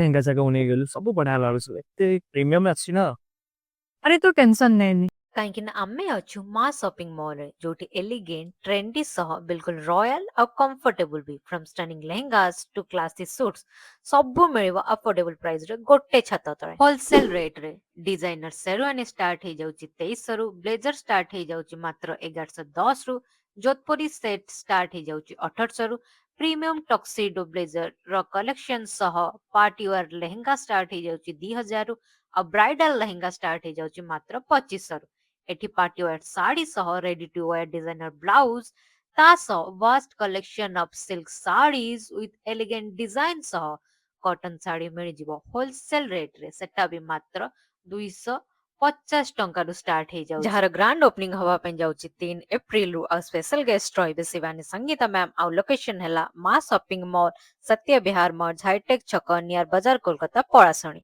ଲେହେଙ୍ଗା ଯାକ ନେଇଗଲୁ ସବୁ ବଢିଆ ଲାଗୁଛି ଏତେ ପ୍ରିମିୟମ ଅଛି ନା। ଆରେ ତୁ ଟେନସନ ନେନି। କାହିଁକି ନା ଆମେ ଅଛୁ ମା ସପିଂ ମଲରେ ଯୋଉଠି ଏଲିଗେଣ୍ଟ ଟ୍ରେଣ୍ଡି ସହ ବିଲକୁଲ ରୟାଲ ଆଉ କମ୍ଫର୍ଟେବଲ ବି from stunning lehengas to classy suits ସବୁ ମିଳିବ ଆଫୋର୍ଡେବଲ ପ୍ରାଇସ ରେ ଗୋଟେ ଛାତ ତଳେ ହୋଲସେଲ ରେଟ ରେ। ଡିଜାଇନର ସେରୱାନୀ ଷ୍ଟାର୍ଟ ହେଇଯାଉଛି 2300 ରୁ, ବ୍ଲେଜର ଷ୍ଟାର୍ଟ ହେଇଯାଉଛି ମାତ୍ର 1110 ରୁ, ଯୋଧପୁରୀ ସେଟ ଷ୍ଟାର୍ଟ ହେଇଯାଉଛି 1800 ରୁ, ପ୍ରିମିୟମ ଟକ୍ସିଡୋ ବ୍ଲେଜର ର କଲେକ୍ସନ ସହ ପାର୍ଟି ୱେୟାର ଲେହେଙ୍ଗା ଷ୍ଟାର୍ଟ ହେଇଯାଉଛି 2000 ରୁ, ଆଉ ବ୍ରାଇଡାଲ ଲେହେଙ୍ଗା ଷ୍ଟାର୍ଟ ହେଇଯାଉଛି ମାତ୍ର 2500 ରୁ। ଏଠି ପାର୍ଟି ୱେୟାର ଶାଢୀ ସହ ready to wear designer blouse ତା ସହ vast collection of silk saris with elegant design ସହ କଟନ ଶାଢୀ ମିଳିଯିବ ହୋଲସେଲ ରେଟ ରେ, ସେଟା ବି ମାତ୍ର 250 ଟଙ୍କାରୁ ଷ୍ଟାର୍ଟ ହେଇଯାଉଛି, ଯାହାର ଗ୍ରାଣ୍ଡ ଓପନିଂ ହବା ପାଇଁ ଯାଉଛି 3 ଏପ୍ରିଲରୁ। ଆଉ ସ୍ପେଶାଲ ଗେଷ୍ଟ ରହିବେ ଶିବାନୀ ସଙ୍ଗୀତା ମ୍ୟାମ। ଆଉ ଲୋକେସନ ହେଲା ମା ସପିଂ ମଲ୍, ସତ୍ୟ ବିହାର ମର୍ଜ, ହାଇଟେକ୍ ଛକ, ନିୟର ବଜାର, କୋଲକାତା, ପଳାଶୁଣି।